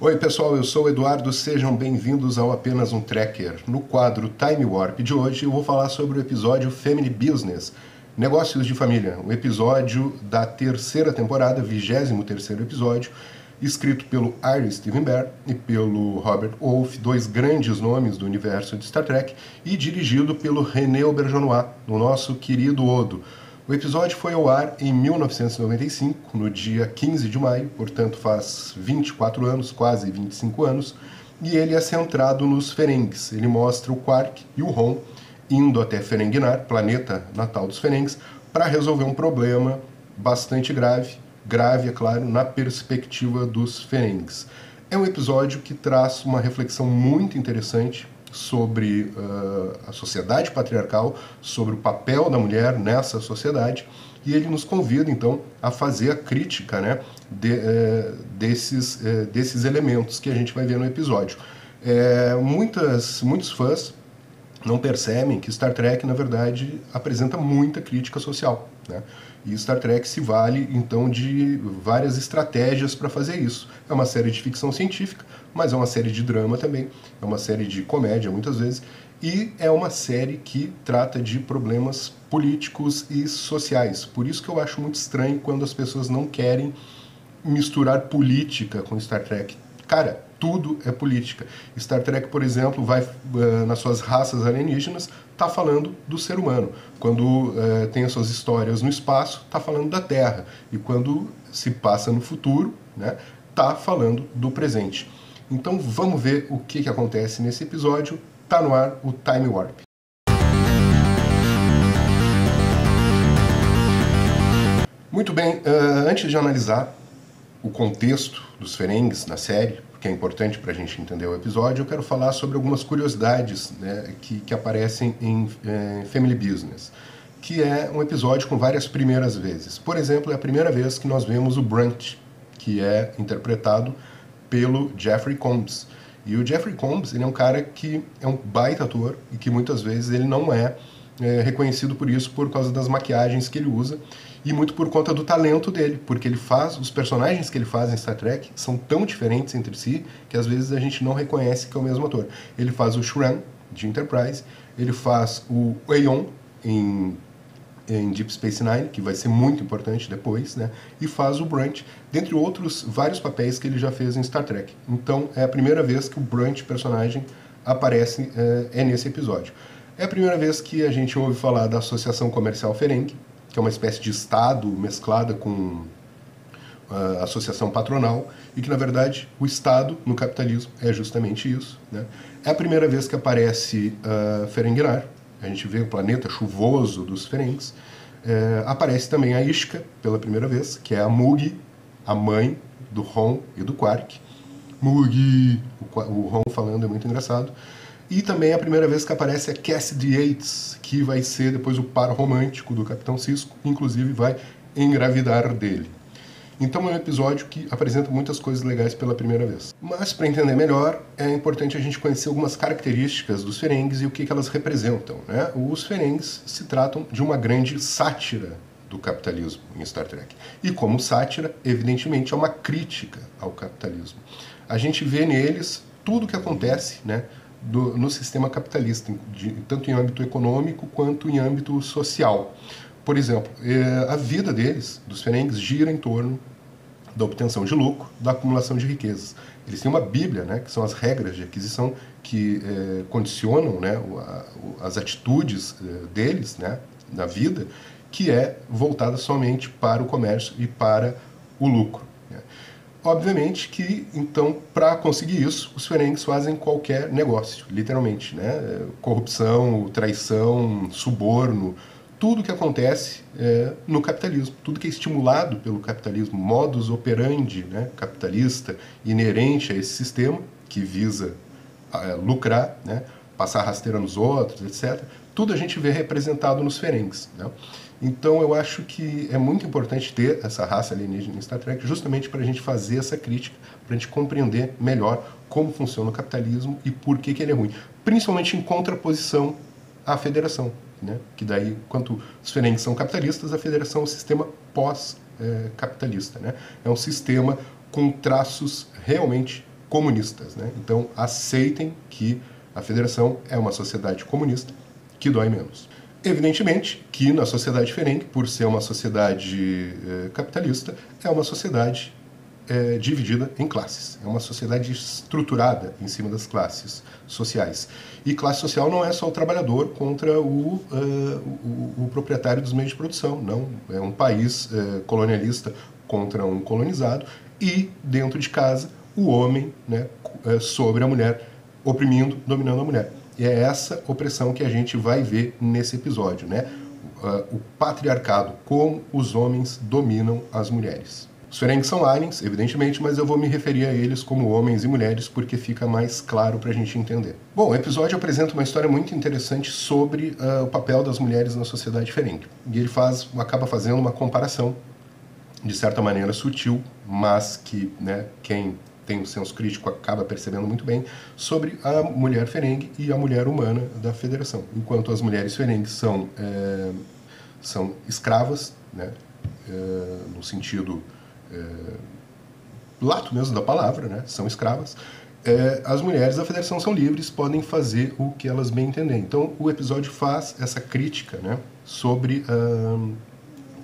Oi pessoal, eu sou o Eduardo, sejam bem-vindos ao Apenas um Trekker. No quadro Time Warp de hoje eu vou falar sobre o episódio Family Business, Negócios de Família, um episódio da terceira temporada, 23º episódio, escrito pelo R. Stephen Bear e pelo Robert Wolfe, dois grandes nomes do universo de Star Trek, e dirigido pelo René Auberjonois, o nosso querido Odo. O episódio foi ao ar em 1995, no dia 15 de maio, portanto faz 24 anos, quase 25 anos, e ele é centrado nos Ferengues. Ele mostra o Quark e o Ron indo até Ferenginar, planeta natal dos Ferengues, para resolver um problema bastante grave, é claro, na perspectiva dos Ferengues. É um episódio que traz uma reflexão muito interessante sobre a sociedade patriarcal, sobre o papel da mulher nessa sociedade, e ele nos convida, então, a fazer a crítica, né, desses elementos que a gente vai ver no episódio. Muitos fãs não percebem que Star Trek, na verdade, apresenta muita crítica social, né? E Star Trek se vale, então, de várias estratégias para fazer isso. É uma série de ficção científica, mas é uma série de drama também, é uma série de comédia, muitas vezes, e é uma série que trata de problemas políticos e sociais. Por isso que eu acho muito estranho quando as pessoas não querem misturar política com Star Trek. Cara, tudo é política. Star Trek, por exemplo, vai nas suas raças alienígenas, tá falando do ser humano. Quando tem as suas histórias no espaço, tá falando da Terra. E quando se passa no futuro, né, tá falando do presente. Então vamos ver o que acontece nesse episódio. Tá no ar o Time Warp. Muito bem, antes de analisar o contexto dos Ferengues na série, que é importante para a gente entender o episódio, eu quero falar sobre algumas curiosidades, né, que aparecem em Family Business, que é um episódio com várias primeiras vezes. Por exemplo, é a primeira vez que nós vemos o Brunt, que é interpretado pelo Jeffrey Combs. E o Jeffrey Combs, ele é um cara que é um baita ator e que muitas vezes ele não é reconhecido por isso, por causa das maquiagens que ele usa e muito por conta do talento dele, porque ele faz, os personagens que ele faz em Star Trek são tão diferentes entre si que às vezes a gente não reconhece que é o mesmo ator. Ele faz o Shran de Enterprise, ele faz o Aeon em Deep Space Nine, que vai ser muito importante depois, né? E faz o Brunt, dentre outros vários papéis que ele já fez em Star Trek. Então é a primeira vez que o Brunt, personagem, aparece nesse episódio. É a primeira vez que a gente ouve falar da Associação Comercial Ferengi, que é uma espécie de Estado mesclada com a associação patronal, e que, na verdade, o Estado no capitalismo é justamente isso, né? É a primeira vez que aparece Ferenginar, a gente vê o planeta chuvoso dos Ferengues. Aparece também a Ishka, pela primeira vez, que é a Mugi, a mãe do Ron e do Quark. Mugi! O Ron falando é muito engraçado. E também é a primeira vez que aparece a Cassidy Yates, que vai ser depois o par romântico do Capitão Sisko, inclusive vai engravidar dele. Então é um episódio que apresenta muitas coisas legais pela primeira vez. Mas para entender melhor, é importante a gente conhecer algumas características dos Ferengues e o que elas representam, né? Os Ferengues se tratam de uma grande sátira do capitalismo em Star Trek. E como sátira, evidentemente, é uma crítica ao capitalismo. A gente vê neles tudo o que acontece, né, no sistema capitalista, tanto em âmbito econômico quanto em âmbito social. Por exemplo, a vida deles, dos Ferengues, gira em torno da obtenção de lucro, da acumulação de riquezas. Eles têm uma bíblia, né, que são as regras de aquisição que condicionam, né, as atitudes deles, né, na vida, que é voltada somente para o comércio e para o lucro, né. Obviamente que, então, para conseguir isso, os Ferengues fazem qualquer negócio, literalmente, né? Corrupção, traição, suborno, tudo que acontece no capitalismo, tudo que é estimulado pelo capitalismo, modus operandi, né, capitalista, inerente a esse sistema, que visa lucrar, né, passar rasteira nos outros, etc., tudo a gente vê representado nos Ferengues, né? Então eu acho que é muito importante ter essa raça alienígena em Star Trek, justamente para a gente fazer essa crítica, para a gente compreender melhor como funciona o capitalismo e por que ele é ruim. Principalmente em contraposição à Federação, né? Que daí, enquanto os Ferengues são capitalistas, a Federação é um sistema pós-capitalista, né? É um sistema com traços realmente comunistas, né? Então aceitem que a Federação é uma sociedade comunista que dói menos. Evidentemente que na sociedade Ferengi, por ser uma sociedade capitalista, é uma sociedade dividida em classes. É uma sociedade estruturada em cima das classes sociais. E classe social não é só o trabalhador contra o proprietário dos meios de produção, não. É um país colonialista contra um colonizado e, dentro de casa, o homem, né, sobre a mulher, oprimindo, dominando a mulher. E é essa opressão que a gente vai ver nesse episódio, né? O patriarcado, como os homens dominam as mulheres. Os Ferengi são aliens, evidentemente, mas eu vou me referir a eles como homens e mulheres porque fica mais claro para a gente entender. Bom, o episódio apresenta uma história muito interessante sobre o papel das mulheres na sociedade Ferengi. E ele acaba fazendo uma comparação, de certa maneira sutil, mas que, né, quem tem um senso crítico acaba percebendo muito bem, sobre a mulher Ferengi e a mulher humana da Federação. Enquanto as mulheres Ferengi são escravas, né, no sentido lato mesmo da palavra, né, são escravas, as mulheres da Federação são livres, podem fazer o que elas bem entenderem. Então o episódio faz essa crítica, né, sobre o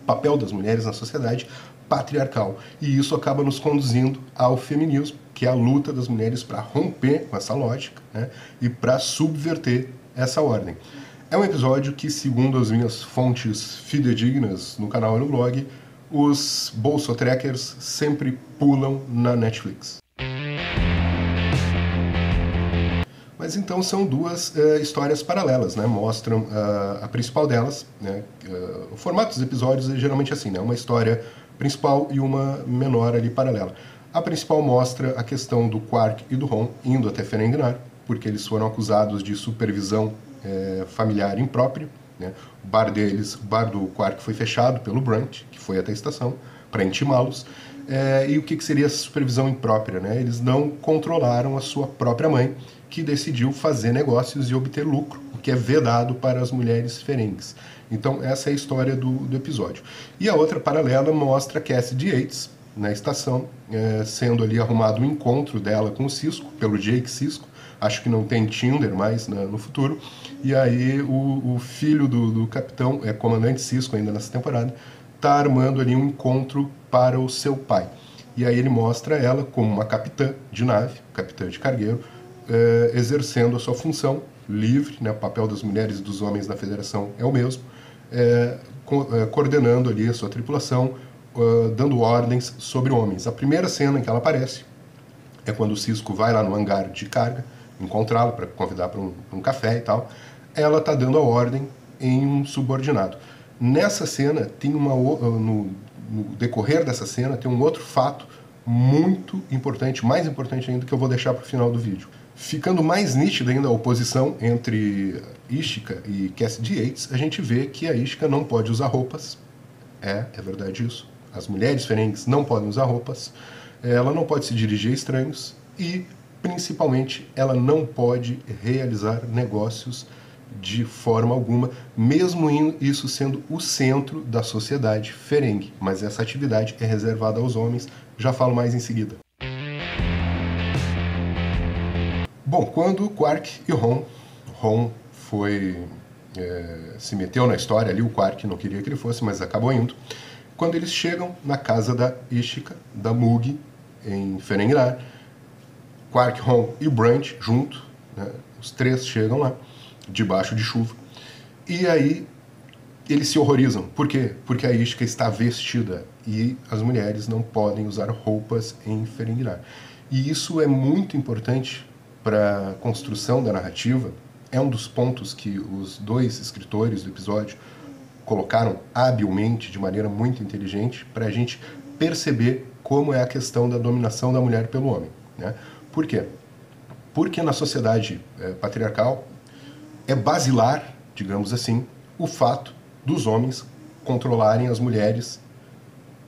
papel das mulheres na sociedade patriarcal. E isso acaba nos conduzindo ao feminismo, que é a luta das mulheres para romper com essa lógica, né, e para subverter essa ordem. É um episódio que, segundo as minhas fontes fidedignas no canal e no blog, os bolsotrackers sempre pulam na Netflix. Mas então são duas histórias paralelas, né? Mostram a principal delas, né? O formato dos episódios é geralmente assim, né? Uma história principal e uma menor ali paralela. A principal mostra a questão do Quark e do Ron indo até Ferenginar, porque eles foram acusados de supervisão familiar imprópria, né? O bar do Quark foi fechado pelo Brunt, que foi até a estação, para intimá-los. E o que seria essa supervisão imprópria, né? Eles não controlaram a sua própria mãe, que decidiu fazer negócios e obter lucro, o que é vedado para as mulheres Ferengis. Então essa é a história do episódio. E a outra paralela mostra Cassidy Yates na estação, sendo ali arrumado um encontro dela com o Sisko, pelo Jake Sisko. Acho que não tem Tinder mais no futuro. E aí o filho do capitão, comandante Sisko ainda nessa temporada, está armando ali um encontro para o seu pai. E aí ele mostra ela como uma capitã de nave, capitã de cargueiro, exercendo a sua função livre, né? O papel das mulheres e dos homens na Federação é o mesmo, coordenando ali a sua tripulação, dando ordens sobre homens. A primeira cena em que ela aparece é quando o Sisko vai lá no hangar de carga, encontrá-la para convidar para um café e tal. Ela está dando a ordem em um subordinado. Nessa cena, tem no decorrer dessa cena, tem um outro fato muito importante, mais importante ainda, que eu vou deixar para o final do vídeo. Ficando mais nítida ainda a oposição entre Ishika e Cassidy Yates, a gente vê que a Ishika não pode usar roupas. É verdade isso. As mulheres Ferengis não podem usar roupas. Ela não pode se dirigir a estranhos e, principalmente, ela não pode realizar negócios de forma alguma, mesmo isso sendo o centro da sociedade Ferengi. Mas essa atividade é reservada aos homens, já falo mais em seguida. Bom, quando Quark e Ron se meteu na história ali, o Quark não queria que ele fosse, mas acabou indo. Quando eles chegam na casa da Ishika, da Mugi, em Ferenginar, Quark, Ron e Brunt junto, né, os três chegam lá, debaixo de chuva, e aí eles se horrorizam. Por quê? Porque a Ishika está vestida e as mulheres não podem usar roupas em Ferenginar. E isso é muito importante para a construção da narrativa. É um dos pontos que os dois escritores do episódio colocaram habilmente, de maneira muito inteligente, para a gente perceber como é a questão da dominação da mulher pelo homem, né? Por quê? Porque na sociedade patriarcal é basilar, digamos assim, o fato dos homens controlarem as mulheres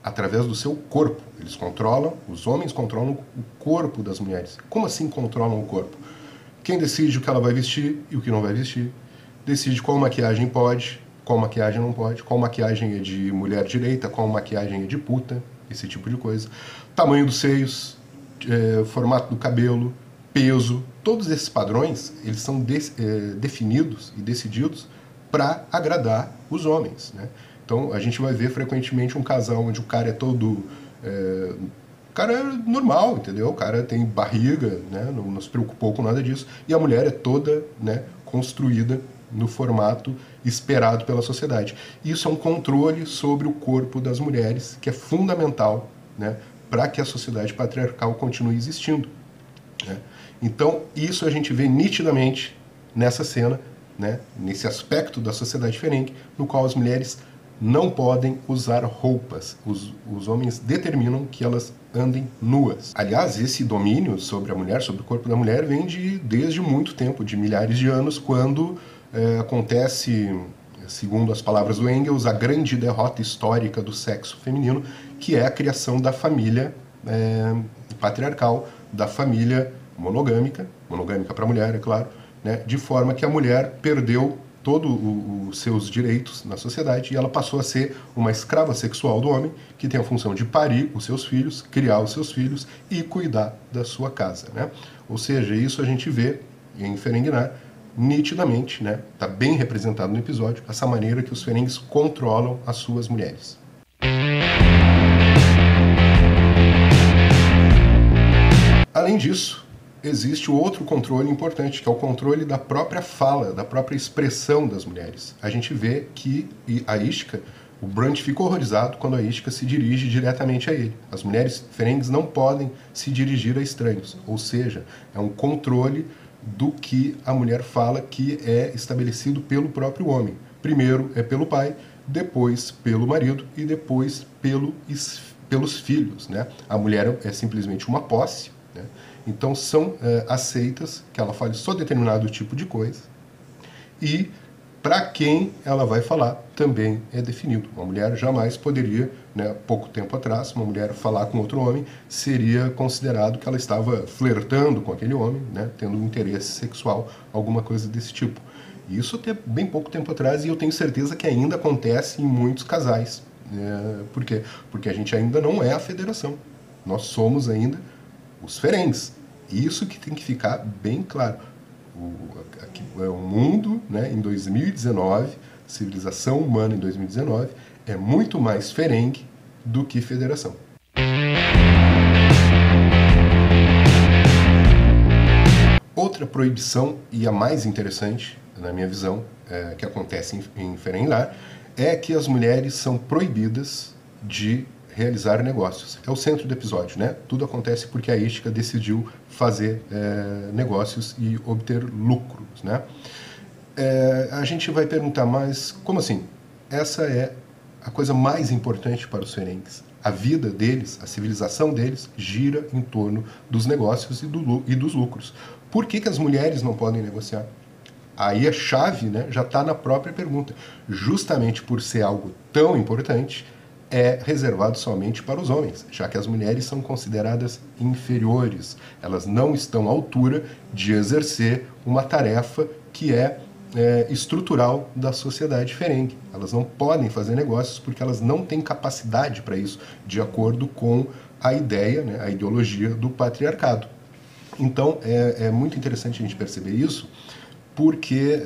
através do seu corpo. Os homens controlam o corpo das mulheres. Como assim controlam o corpo? Quem decide o que ela vai vestir e o que não vai vestir, decide qual maquiagem pode, qual maquiagem não pode, qual maquiagem é de mulher direita, qual maquiagem é de puta, esse tipo de coisa. Tamanho dos seios, formato do cabelo, peso, todos esses padrões, eles são definidos e decididos para agradar os homens, né? Então a gente vai ver frequentemente um casal onde o cara é todo... o cara é normal, entendeu? O cara tem barriga, né? Não se preocupou com nada disso. E a mulher é toda, né, construída no formato esperado pela sociedade. Isso é um controle sobre o corpo das mulheres que é fundamental, né, para que a sociedade patriarcal continue existindo, né? Então isso a gente vê nitidamente nessa cena, né, nesse aspecto da sociedade ferengue, no qual as mulheres não podem usar roupas. Os homens determinam que elas andem nuas. Aliás, esse domínio sobre a mulher, sobre o corpo da mulher, vem desde muito tempo, de milhares de anos, quando acontece, segundo as palavras do Engels, a grande derrota histórica do sexo feminino, que é a criação da família patriarcal, da família monogâmica para a mulher, é claro, né, de forma que a mulher perdeu todos os seus direitos na sociedade e ela passou a ser uma escrava sexual do homem, que tem a função de parir os seus filhos, criar os seus filhos e cuidar da sua casa, né? Ou seja, isso a gente vê em Ferenginar nitidamente, né? Está bem representado no episódio, essa maneira que os Ferengues controlam as suas mulheres. Além disso, existe outro controle importante, que é o controle da própria fala, da própria expressão das mulheres. A gente vê que a Ishka, o Brunt fica horrorizado quando a Ishka se dirige diretamente a ele. As mulheres ferengues não podem se dirigir a estranhos, ou seja, é um controle do que a mulher fala, que é estabelecido pelo próprio homem. Primeiro é pelo pai, depois pelo marido e depois pelos filhos, né? A mulher é simplesmente uma posse, né? Então são aceitas que ela fale só determinado tipo de coisa e para quem ela vai falar também é definido. Uma mulher jamais poderia, né, pouco tempo atrás, uma mulher falar com outro homem seria considerado que ela estava flertando com aquele homem, né, tendo um interesse sexual, alguma coisa desse tipo. Isso até bem pouco tempo atrás e eu tenho certeza que ainda acontece em muitos casais. Por quê? Porque a gente ainda não é a federação. Nós somos ainda os Ferengues. Isso que tem que ficar bem claro. O mundo, né, em 2019, civilização humana em 2019, é muito mais Ferengue do que federação. Outra proibição, e a mais interessante, na minha visão, que acontece em Ferenginar, é que as mulheres são proibidas de realizar negócios. É o centro do episódio, né? Tudo acontece porque a Ishka decidiu fazer negócios e obter lucros, né? A gente vai perguntar, mas como assim? Essa é a coisa mais importante para os Ferengues. A vida deles, a civilização deles, gira em torno dos negócios e dos lucros. Por que as mulheres não podem negociar? Aí a chave, né, já está na própria pergunta. Justamente por ser algo tão importante, é reservado somente para os homens, já que as mulheres são consideradas inferiores. Elas não estão à altura de exercer uma tarefa que é estrutural da sociedade ferengue. Elas não podem fazer negócios porque elas não têm capacidade para isso, de acordo com a ideia, né, a ideologia do patriarcado. Então é muito interessante a gente perceber isso, porque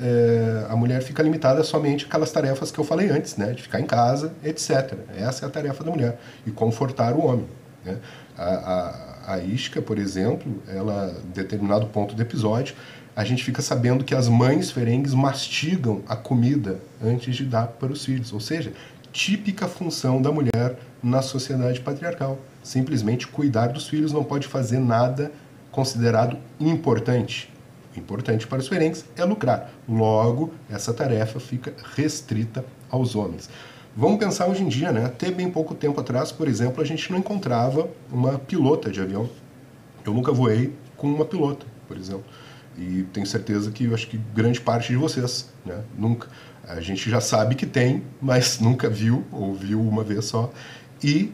a mulher fica limitada somente àquelas tarefas que eu falei antes, né, de ficar em casa, etc. Essa é a tarefa da mulher, e confortar o homem, né? A Ishka, por exemplo, ela, em determinado ponto do episódio, a gente fica sabendo que as mães ferengues mastigam a comida antes de dar para os filhos, ou seja, típica função da mulher na sociedade patriarcal. Simplesmente cuidar dos filhos, não pode fazer nada considerado importante. O importante para os ferengues é lucrar. Logo, essa tarefa fica restrita aos homens. Vamos pensar hoje em dia, né? Até bem pouco tempo atrás, por exemplo, a gente não encontrava uma pilota de avião. Eu nunca voei com uma pilota, por exemplo. E tenho certeza que eu acho que grande parte de vocês, né? Nunca. A gente já sabe que tem, mas nunca viu, ou viu uma vez só. E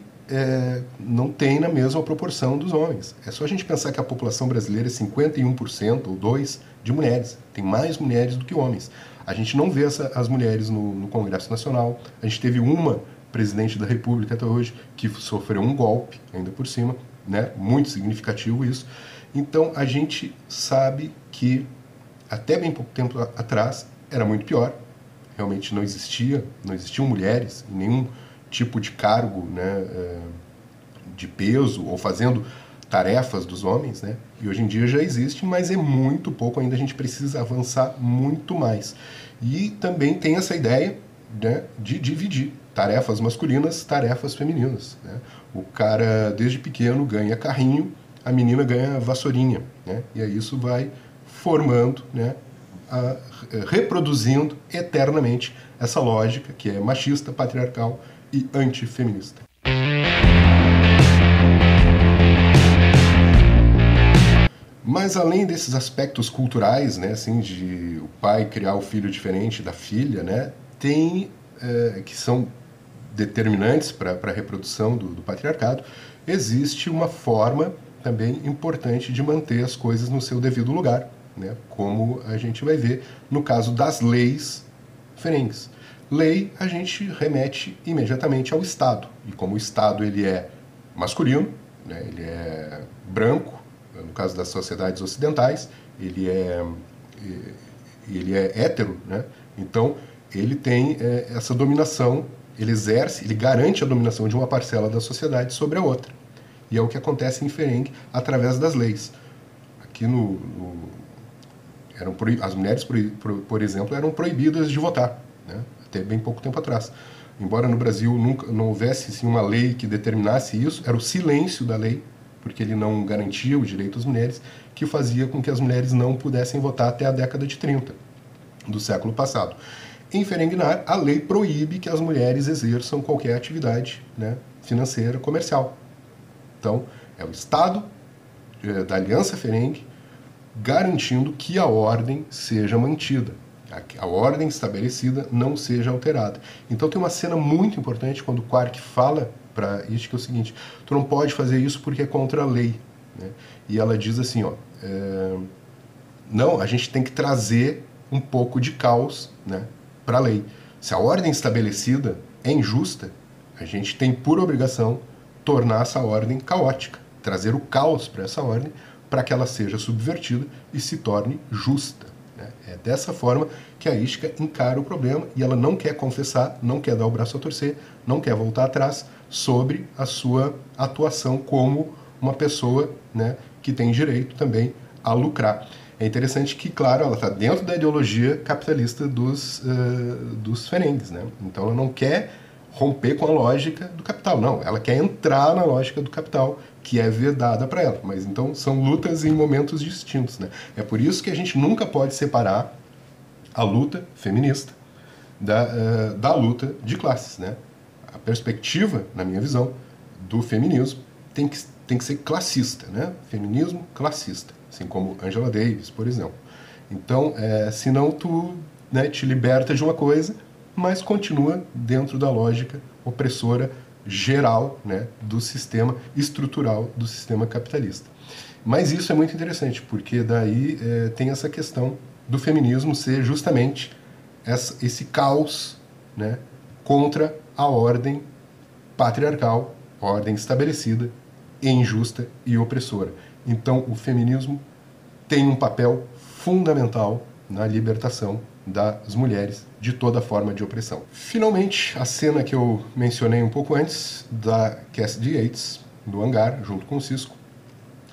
não tem na mesma proporção dos homens. É só a gente pensar que a população brasileira é 51% ou 2% de mulheres. Tem mais mulheres do que homens. A gente não vê as mulheres no Congresso Nacional. A gente teve uma presidente da República até hoje que sofreu um golpe, ainda por cima, né? Muito significativo isso. Então a gente sabe que até bem pouco tempo atrás era muito pior. Realmente não existiam mulheres em nenhum tipo de cargo, né, de peso ou fazendo tarefas dos homens, né? E hoje em dia já existe, mas é muito pouco ainda, a gente precisa avançar muito mais. E também tem essa ideia, né, de dividir tarefas masculinas, tarefas femininas, né? O cara desde pequeno ganha carrinho, a menina ganha vassourinha, né? E aí isso vai formando, né, reproduzindo eternamente essa lógica que é machista, patriarcal e antifeminista. Mas além desses aspectos culturais, né, assim, de o pai criar o filho diferente da filha, né, tem que são determinantes para a reprodução do patriarcado, existe uma forma também importante de manter as coisas no seu devido lugar, né, como a gente vai ver no caso das leis ferengues. Lei a gente remete imediatamente ao Estado, e como o Estado ele é masculino, né, ele é branco, no caso das sociedades ocidentais, ele é hétero, né? Então ele tem essa dominação, ele exerce, ele garante a dominação de uma parcela da sociedade sobre a outra. E é o que acontece em Ferengue através das leis. Aqui as mulheres, por exemplo, eram proibidas de votar, né? Até bem pouco tempo atrás. Embora no Brasil nunca não houvesse assim, uma lei que determinasse isso, era o silêncio da lei, porque ele não garantia o direito às mulheres, que fazia com que as mulheres não pudessem votar até a década de 30 do século passado. Em Ferengnar, a lei proíbe que as mulheres exerçam qualquer atividade, né, financeira, comercial. Então, é o Estado da Aliança Ferengue garantindo que a ordem seja mantida, a ordem estabelecida não seja alterada. Então tem uma cena muito importante quando o Quark fala para Ishtar, que é o seguinte: tu não pode fazer isso porque é contra a lei, né? E ela diz assim, ó, não, a gente tem que trazer um pouco de caos, né, para a lei. Se a ordem estabelecida é injusta, a gente tem por obrigação tornar essa ordem caótica, trazer o caos para essa ordem, para que ela seja subvertida e se torne justa, né? É dessa forma que a Ishtar encara o problema, e ela não quer confessar, não quer dar o braço a torcer, não quer voltar atrás sobre a sua atuação como uma pessoa, né, que tem direito também a lucrar. É interessante que, claro, ela está dentro da ideologia capitalista dos Ferengues, né? Então ela não quer romper com a lógica do capital, não. Ela quer entrar na lógica do capital, que é vedada para ela. Mas então são lutas em momentos distintos, né? É por isso que a gente nunca pode separar a luta feminista da luta de classes, né? A perspectiva, na minha visão, do feminismo tem que ser classista, né? Feminismo classista, assim como Angela Davis, por exemplo. Então, senão tu, né, te liberta de uma coisa, mas continua dentro da lógica opressora geral, né, do sistema estrutural do sistema capitalista. Mas isso é muito interessante, porque daí tem essa questão do feminismo ser justamente esse caos, né, contra a ordem patriarcal, ordem estabelecida, injusta e opressora. Então o feminismo tem um papel fundamental na libertação das mulheres de toda forma de opressão. Finalmente, a cena que eu mencionei um pouco antes, da Cassidy Yates, do hangar, junto com o Sisko,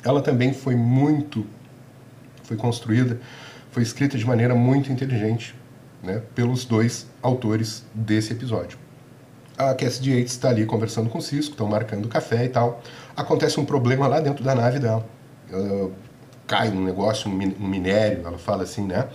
ela também foi construída, foi escrita de maneira muito inteligente, né, pelos dois autores desse episódio. A Cassidy Yates está ali conversando com o Sisko, estão marcando café e tal. Acontece um problema lá dentro da nave dela. Cai um negócio, um minério, ela fala assim, né?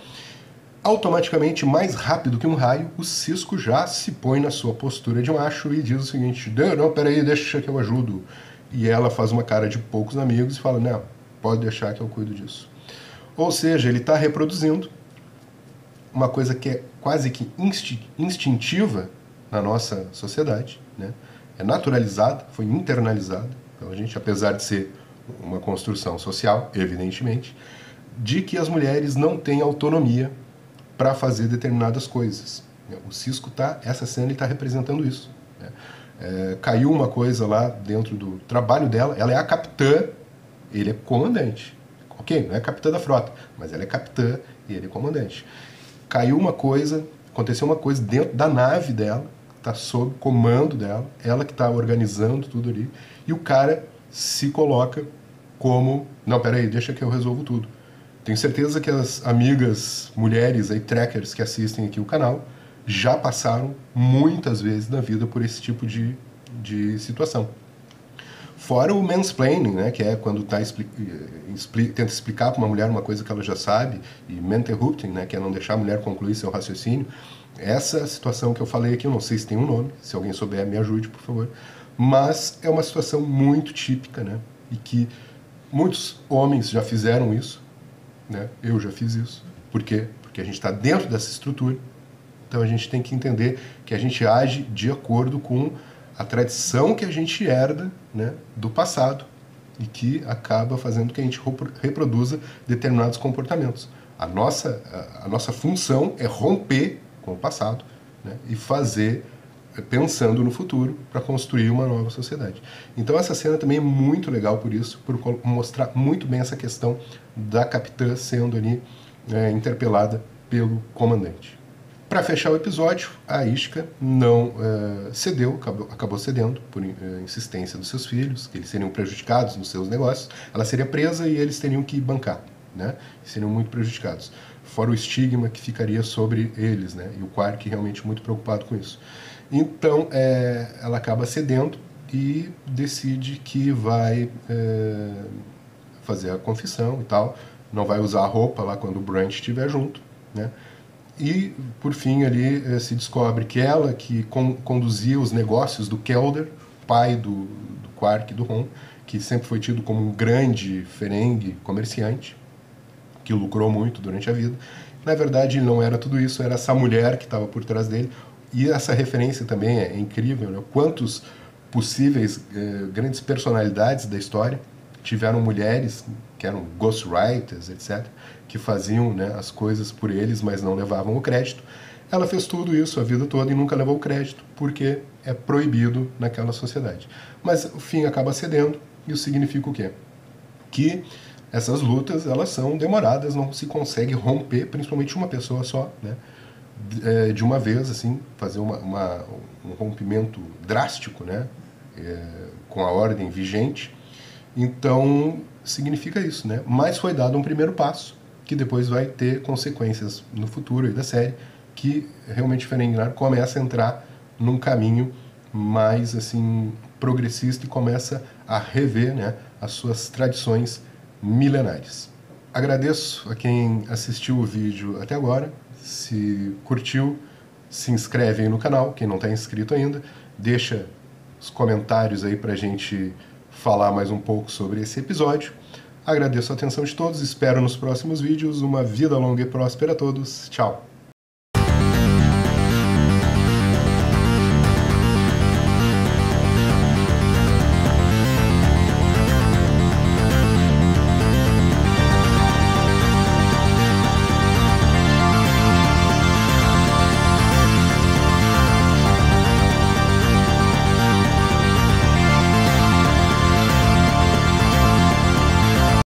Automaticamente, mais rápido que um raio, o Sisko já se põe na sua postura de macho e diz o seguinte: não, peraí, deixa que eu ajudo. E ela faz uma cara de poucos amigos e fala: não, pode deixar que eu cuido disso. Ou seja, ele está reproduzindo uma coisa que é quase que instintiva na nossa sociedade, né? É naturalizada, foi internalizada. Então a gente, apesar de ser uma construção social, evidentemente, de que as mulheres não têm autonomia para fazer determinadas coisas. O Sisko essa cena está representando isso, né? caiu uma coisa lá dentro do trabalho dela, ela é a capitã, ele é comandante. Ok, não é capitã da frota, mas ela é capitã e ele é comandante. Caiu uma coisa, aconteceu uma coisa dentro da nave dela, está sob comando dela, ela que está organizando tudo ali, e o cara se coloca como, não, peraí, deixa que eu resolvo tudo. Tenho certeza que as amigas mulheres aí, trackers que assistem aqui o canal, já passaram muitas vezes na vida por esse tipo de situação. Fora o mansplaining, né, que é quando tenta explicar para uma mulher uma coisa que ela já sabe, e menterrupting, né, que é não deixar a mulher concluir seu raciocínio. Essa situação que eu falei aqui, eu não sei se tem um nome, se alguém souber me ajude, por favor, mas é uma situação muito típica, né, e que muitos homens já fizeram isso, né, eu já fiz isso. Por quê? Porque a gente está dentro dessa estrutura, então a gente tem que entender que a gente age de acordo com a tradição que a gente herda, né, do passado e que acaba fazendo que a gente reproduza determinados comportamentos. A nossa função é romper com o passado, né, e fazer pensando no futuro para construir uma nova sociedade. Então essa cena também é muito legal por isso, por mostrar muito bem essa questão da capitã sendo ali interpelada pelo comandante. Para fechar o episódio, a Ishka não cedeu, acabou cedendo por insistência dos seus filhos, que eles seriam prejudicados nos seus negócios. Ela seria presa e eles teriam que bancar, né? Seriam muito prejudicados. Fora o estigma que ficaria sobre eles, né? E o Quark realmente muito preocupado com isso. Então, ela acaba cedendo e decide que vai fazer a confissão e tal. Não vai usar a roupa lá quando o Brent estiver junto, né? E, por fim, ali se descobre que ela que conduzia os negócios do Kelder, pai do Quark e do Ron, que sempre foi tido como um grande ferengue comerciante, que lucrou muito durante a vida. Na verdade, ele não era tudo isso, era essa mulher que estava por trás dele. E essa referência também é incrível, né? Quantos possíveis grandes personalidades da história tiveram mulheres que eram ghostwriters, etc., que faziam, né, as coisas por eles, mas não levavam o crédito. Ela fez tudo isso a vida toda e nunca levou o crédito, porque é proibido naquela sociedade. Mas o fim acaba cedendo, e isso significa o quê? Que essas lutas, elas são demoradas, não se consegue romper, principalmente uma pessoa só, né, de uma vez, assim, fazer um rompimento drástico, né, com a ordem vigente. Então, significa isso, né? Mas foi dado um primeiro passo, que depois vai ter consequências no futuro aí da série, que realmente Ferenginar começa a entrar num caminho mais, assim, progressista e começa a rever, né, as suas tradições milenares. Agradeço a quem assistiu o vídeo até agora. Se curtiu, se inscreve aí no canal, quem não está inscrito ainda, deixa os comentários aí pra gente falar mais um pouco sobre esse episódio. Agradeço a atenção de todos, espero nos próximos vídeos. Uma vida longa e próspera a todos. Tchau!